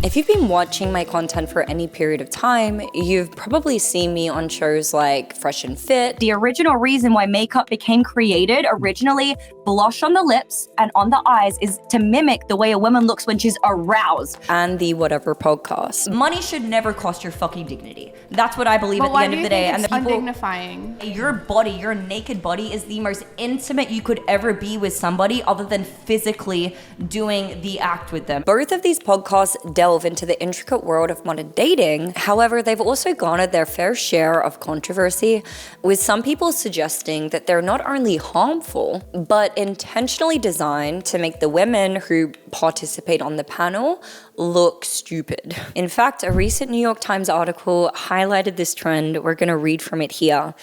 If you've been watching my content for any period of time, you've probably seen me on shows like Fresh and Fit. The original reason why makeup became created, originally blush on the lips and on the eyes, is to mimic the way a woman looks when she's aroused. And the Whatever podcast. Money should never cost your fucking dignity. That's what I believe at the end of the day. And the people, undignifying. Your body, your naked body is the most intimate you could ever be with somebody other than physically doing the act with them. Both of these podcasts delve into the intricate world of modern dating. However, they've also garnered their fair share of controversy, with some people suggesting that they're not only harmful, but intentionally designed to make the women who participate on the panel look stupid. In fact, a recent New York Times article highlighted this trend. We're going to read from it here.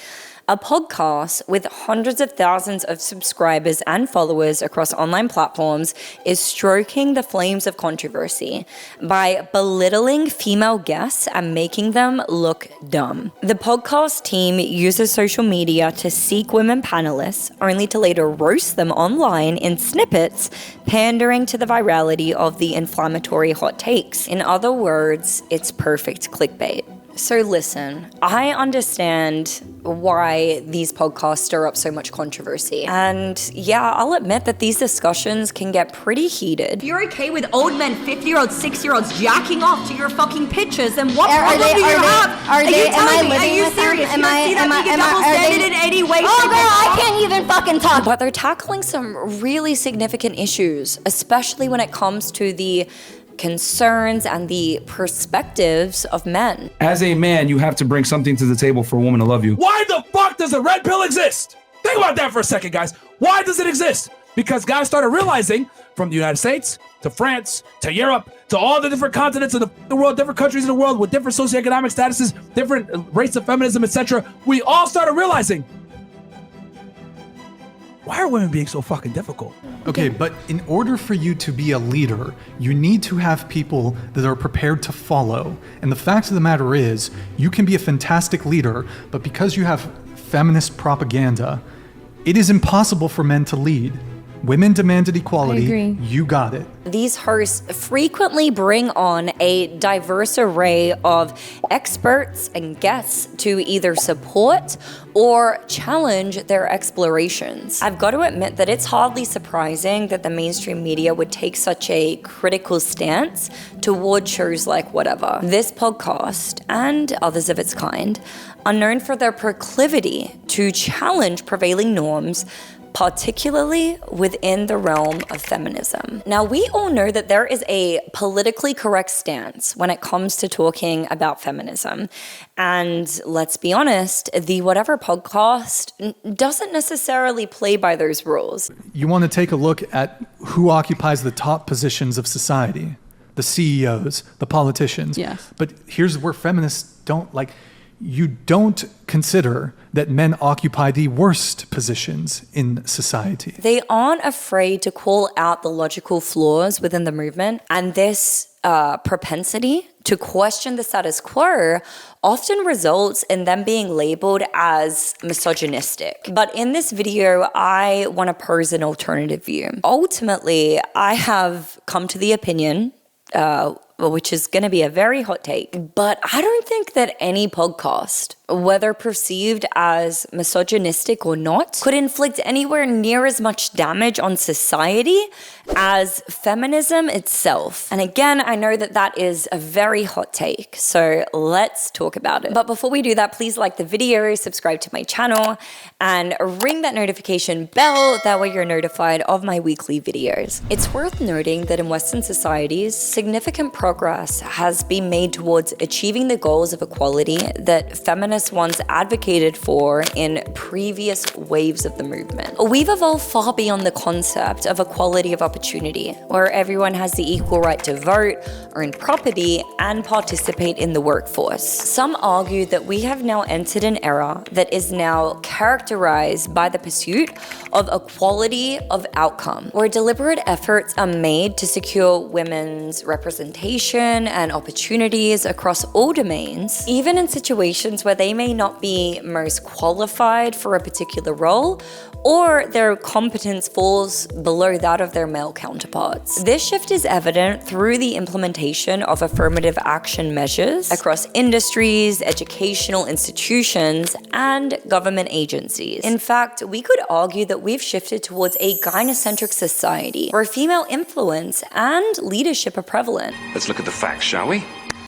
A podcast with hundreds of thousands of subscribers and followers across online platforms is stroking the flames of controversy by belittling female guests and making them look dumb. The podcast team uses social media to seek women panelists, only to later roast them online in snippets, pandering to the virality of the inflammatory hot takes. In other words, it's perfect clickbait. So listen, I understand why these podcasts stir up so much controversy. And yeah, I'll admit that these discussions can get pretty heated. If you're okay with old men, 50-year-olds, 6-year-olds jacking off to your fucking pictures, then what problem do you have? Are you serious? Am I in any way? Oh girl, I can't even fucking talk. But they're tackling some really significant issues, especially when it comes to the concerns and the perspectives of men. As a man, you have to bring something to the table for a woman to love you. Why the fuck does a red pill exist? Think about that for a second, guys. Why does it exist? Because guys started realizing, from the United States to France to Europe to all the different continents of the world, different countries in the world with different socioeconomic statuses, different rates of feminism, etc., we all started realizing, why are women being so fucking difficult? Okay, but in order for you to be a leader, you need to have people that are prepared to follow. And the fact of the matter is, you can be a fantastic leader, but because you have feminist propaganda, it is impossible for men to lead. Women demanded equality. I agree. You got it. These hosts frequently bring on a diverse array of experts and guests to either support or challenge their explorations. I've got to admit that it's hardly surprising that the mainstream media would take such a critical stance toward shows like Whatever. This podcast, and others of its kind, are known for their proclivity to challenge prevailing norms, particularly within the realm of feminism. Now, we all know that there is a politically correct stance when it comes to talking about feminism. And let's be honest, the Whatever podcast doesn't necessarily play by those rules. You want to take a look at who occupies the top positions of society, the CEOs, the politicians. Yes. But here's where feminists don't you don't consider that men occupy the worst positions in society. They aren't afraid to call out the logical flaws within the movement, and this propensity to question the status quo often results in them being labeled as misogynistic. But in this video, I want to pose an alternative view. Ultimately, I have come to the opinion, which is going to be a very hot take, but I don't think that any podcast, whether perceived as misogynistic or not, could inflict anywhere near as much damage on society as feminism itself. And again, I know that that is a very hot take, so let's talk about it. But before we do that, please like the video, subscribe to my channel, and ring that notification bell. That way you're notified of my weekly videos. It's worth noting that in Western societies, significant progress has been made towards achieving the goals of equality that feminists once advocated for in previous waves of the movement. We've evolved far beyond the concept of equality of opportunity, where everyone has the equal right to vote, earn property, and participate in the workforce. Some argue that we have now entered an era that is now characterized by the pursuit of equality of outcome, where deliberate efforts are made to secure women's representation education and opportunities across all domains, even in situations where they may not be most qualified for a particular role or their competence falls below that of their male counterparts. This shift is evident through the implementation of affirmative action measures across industries, educational institutions, and government agencies. In fact, we could argue that we've shifted towards a gynocentric society where female influence and leadership are prevalent. Let's look at the facts, shall we?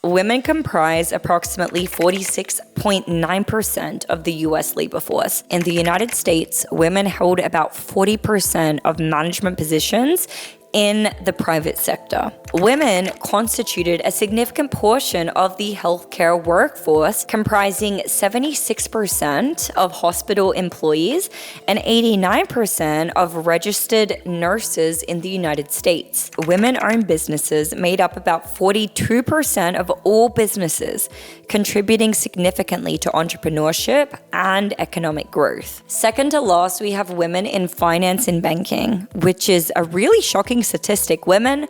Women comprise approximately 46.9% of the US labor force. In the United States, women hold about 40% of management positions in the private sector. Women constituted a significant portion of the healthcare workforce, comprising 76% of hospital employees and 89% of registered nurses in the United States. Women-owned businesses made up about 42% of all businesses, contributing significantly to entrepreneurship and economic growth. Second to last, we have women in finance and banking, which is a really shocking statistic. Women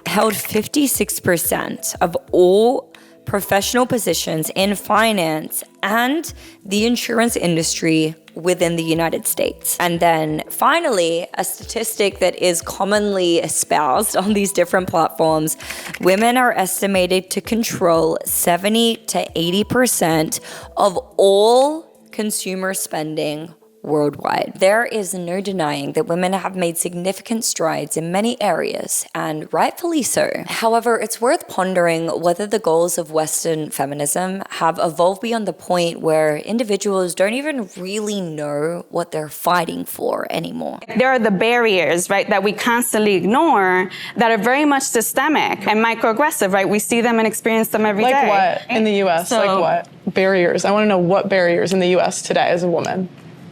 held 56% of all professional positions in finance and the insurance industry within the United States. And then finally, a statistic that is commonly espoused on these different platforms, women are estimated to control 70 to 80% of all consumer spending worldwide. There is no denying that women have made significant strides in many areas, and rightfully so. However, it's worth pondering whether the goals of Western feminism have evolved beyond the point where individuals don't even really know what they're fighting for anymore. There are the barriers, right, that we constantly ignore that are very much systemic and microaggressive, right? We see them and experience them every day. Like what in the U.S.? Like what? Barriers. I want to know what barriers in the U.S. today as a woman.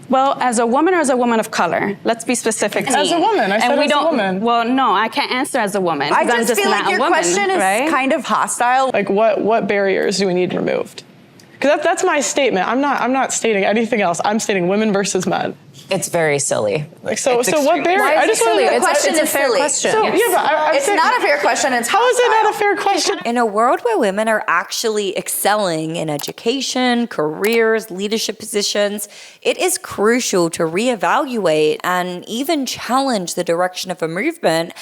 Well, as a woman or as a woman of color? Let's be specific. As a woman. I said as a woman. Well, no, I can't answer as a woman. I just feel like your question is kind of hostile. Like what barriers do we need removed? Because that's my statement. I'm not stating anything else. I'm stating women versus men. It's very silly. Like so what barrier? Why is it silly? The question is silly. So, yeah, but it's not a fair question. It's how is it not a fair question? In a world where women are actually excelling in education, careers, leadership positions, it is crucial to reevaluate and even challenge the direction of a movement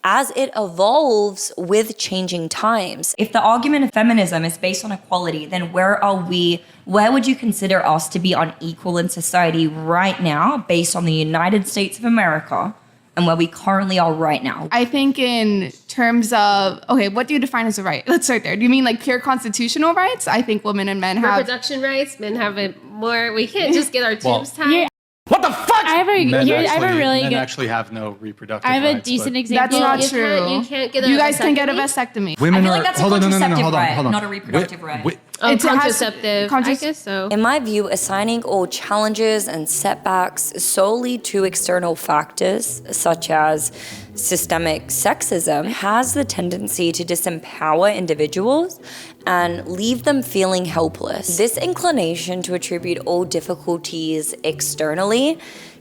as it evolves with changing times. If the argument of feminism is based on equality, then where would you consider us to be unequal in society right now based on the United States of America and where we currently are right now? I think in terms of, okay, what do you define as a right? Let's start there. Do you mean like pure constitutional rights? I think women and men have... Reproduction rights, men have it more. We can't just get our tubes tied. What the fuck? I have a really men good... actually have no reproductive I have a rights, decent but- example. That's not true. You can't get a You guys can get a vasectomy. vasectomy. Women I feel are... like that's a hold on, contraceptive right, hold on. not a reproductive right. It's contraceptive, I guess so. In my view, assigning all challenges and setbacks solely to external factors, such as systemic sexism, has the tendency to disempower individuals and leave them feeling helpless. This inclination to attribute all difficulties externally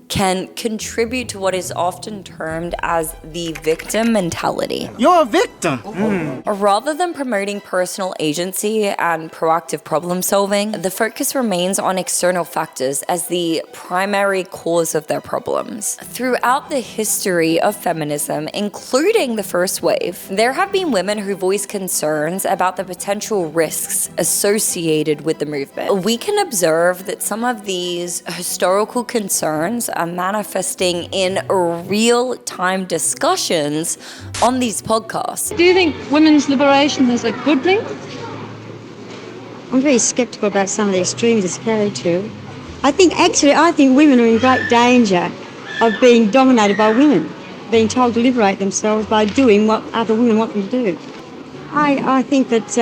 can contribute to what is often termed as the victim mentality. You're a victim. Rather than promoting personal agency and proactive problem solving, the focus remains on external factors as the primary cause of their problems. Throughout the history of feminism, including the first wave, there have been women who voice concerns about the potential risks associated with the movement. We can observe that some of these historical concerns are manifesting in real-time discussions on these podcasts. Do you think women's liberation is a good thing? I'm very sceptical about some of the extremes it's carried to. I think women are in great danger of being dominated by women, being told to liberate themselves by doing what other women want them to do. I think that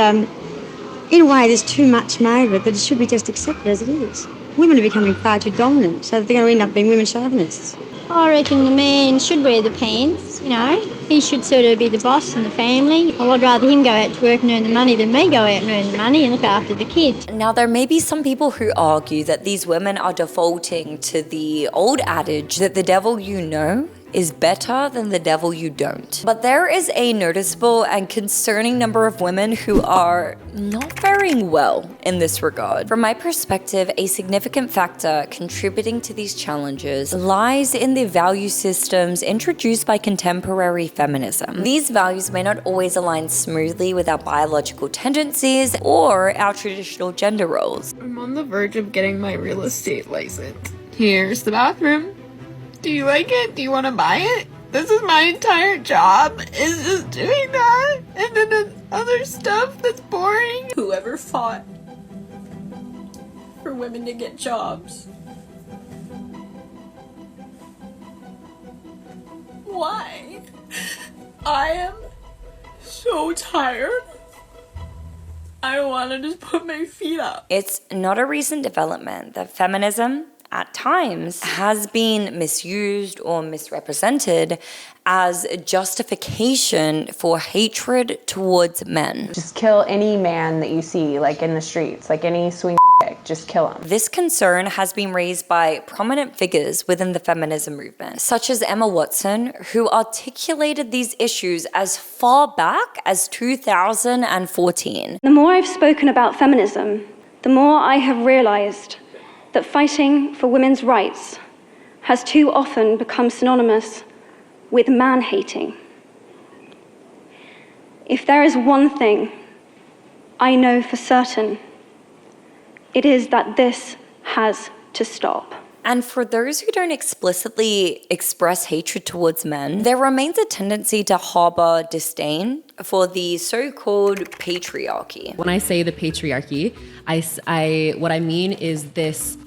in a way there's too much made of it, that it should be just accepted as it is. Women are becoming far too dominant, so they're going to end up being women chauvinists. I reckon the man should wear the pants, you know. He should sort of be the boss in the family. I'd rather him go out to work and earn the money than me go out and earn the money and look after the kids. Now, there may be some people who argue that these women are defaulting to the old adage that the devil you know is better than the devil you don't. But there is a noticeable and concerning number of women who are not faring well in this regard. From my perspective, a significant factor contributing to these challenges lies in the value systems introduced by contemporary feminism. These values may not always align smoothly with our biological tendencies or our traditional gender roles. I'm on the verge of getting my real estate license. Here's the bathroom. Do you like it? Do you want to buy it? This is my entire job, is just doing that. And then the other stuff that's boring. Whoever fought for women to get jobs. Why? I am so tired. I want to just put my feet up. It's not a recent development that feminism, at times, has been misused or misrepresented as justification for hatred towards men. Just kill any man that you see, like in the streets, like any swing chick, just kill him. This concern has been raised by prominent figures within the feminism movement, such as Emma Watson, who articulated these issues as far back as 2014. The more I've spoken about feminism, the more I have realized that fighting for women's rights has too often become synonymous with man-hating. If there is one thing I know for certain, it is that this has to stop. And for those who don't explicitly express hatred towards men, there remains a tendency to harbor disdain for the so-called patriarchy. When I say the patriarchy, what I mean is this.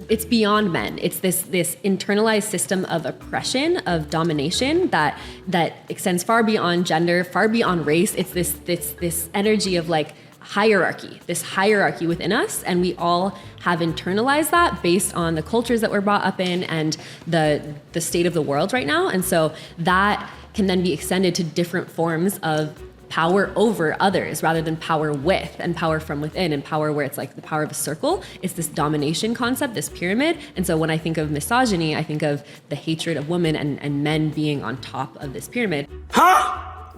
It's beyond men. It's this internalized system of oppression, of domination that extends far beyond gender, far beyond race. It's this energy of like hierarchy, this hierarchy within us, and we all have internalized that based on the cultures that we're brought up in and the state of the world right now. And so that can then be extended to different forms of power over others rather than power with and power from within and power where it's like the power of a circle. It's this domination concept, this pyramid. And so when I think of misogyny, I think of the hatred of women and men being on top of this pyramid.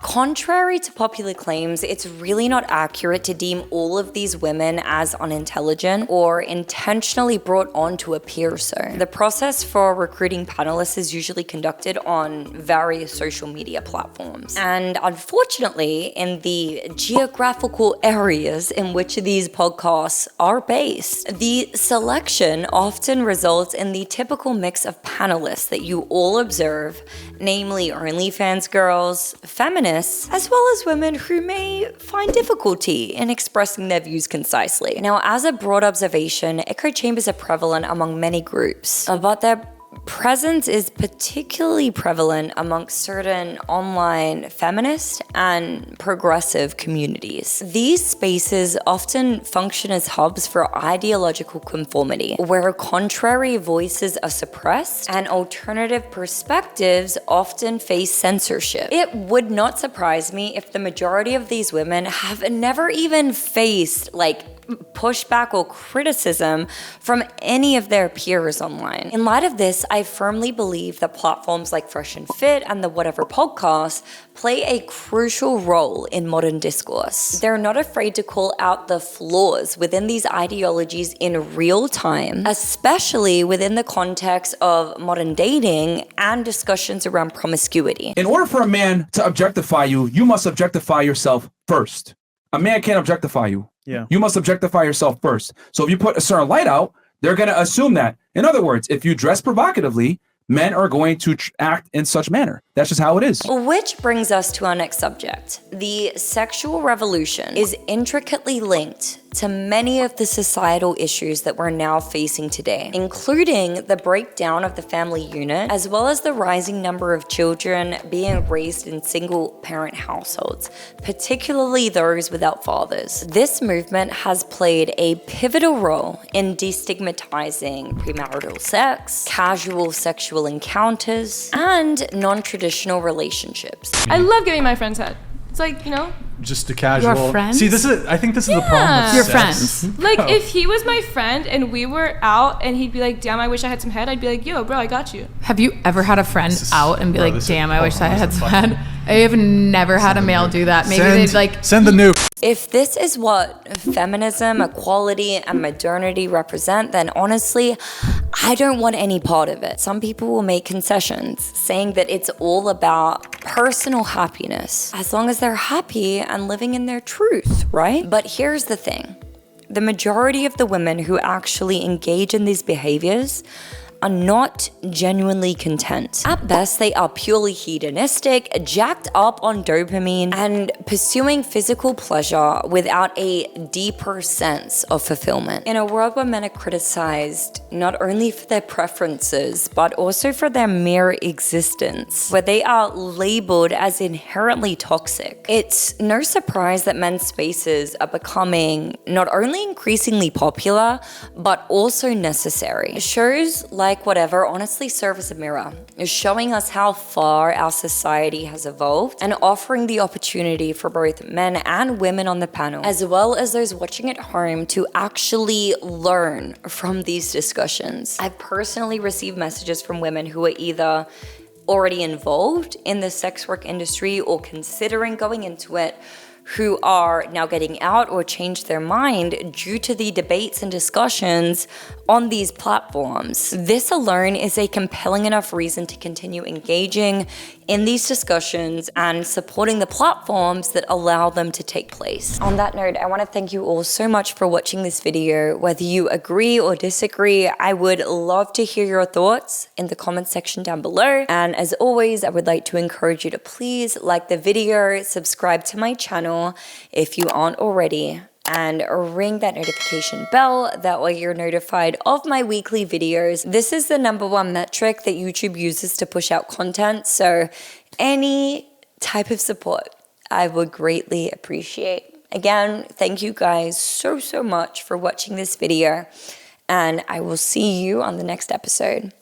Contrary to popular claims, it's really not accurate to deem all of these women as unintelligent or intentionally brought on to appear so. The process for recruiting panelists is usually conducted on various social media platforms. And unfortunately, in the geographical areas in which these podcasts are based, the selection often results in the typical mix of panelists that you all observe, namely OnlyFans girls, feminists, as well as women who may find difficulty in expressing their views concisely. Now, as a broad observation, echo chambers are prevalent among many groups, but their presence is particularly prevalent amongst certain online feminist and progressive communities. These spaces often function as hubs for ideological conformity, where contrary voices are suppressed and alternative perspectives often face censorship. It would not surprise me if the majority of these women have never even faced pushback or criticism from any of their peers online. In light of this, I firmly believe that platforms like Fresh and Fit and the Whatever podcast play a crucial role in modern discourse. They're not afraid to call out the flaws within these ideologies in real time, especially within the context of modern dating and discussions around promiscuity. In order for a man to objectify you, you must objectify yourself first. A man can't objectify you. Yeah. You must objectify yourself first. So if you put a certain light out, they're going to assume that. In other words, if you dress provocatively, men are going to act in such manner. That's just how it is. Which brings us to our next subject. The sexual revolution is intricately linked to many of the societal issues that we're now facing today, including the breakdown of the family unit, as well as the rising number of children being raised in single-parent households, particularly those without fathers. This movement has played a pivotal role in destigmatizing premarital sex, casual sexual encounters, and non-traditional relationships. I love giving my friends head. It's like, just a casual. Your friends? See, I think this is the problem with Your sex. friends. Like, if he was my friend and we were out and he'd be like, damn, I wish I had some head, I'd be like, yo, bro, I got you. Have you ever had a friend out and be bro, like, damn, I wish I had some head? I have never had a male do that. Maybe they'd like send the nuke. If this is what feminism, equality, and modernity represent, then honestly, I don't want any part of it. Some people will make concessions, saying that it's all about personal happiness, as long as they're happy and living in their truth, right? But here's the thing. The majority of the women who actually engage in these behaviors are not genuinely content. At best, they are purely hedonistic, jacked up on dopamine, and pursuing physical pleasure without a deeper sense of fulfillment. In a world where men are criticized not only for their preferences, but also for their mere existence, where they are labeled as inherently toxic, it's no surprise that men's spaces are becoming not only increasingly popular, but also necessary. Shows like Whatever honestly serve as a mirror, showing us how far our society has evolved and offering the opportunity for both men and women on the panel, as well as those watching at home, to actually learn from these discussions. I've personally received messages from women who are either already involved in the sex work industry or considering going into it, who are now getting out or changed their mind due to the debates and discussions on these platforms. This alone is a compelling enough reason to continue engaging in these discussions and supporting the platforms that allow them to take place. On that note, I want to thank you all so much for watching this video. Whether you agree or disagree, I would love to hear your thoughts in the comment section down below. And as always, I would like to encourage you to please like the video, subscribe to my channel if you aren't already, and ring that notification bell. That way you're notified of my weekly videos. This is the #1 metric that YouTube uses to push out content, so any type of support I would greatly appreciate. Again, thank you guys so much for watching this video, and I will see you on the next episode.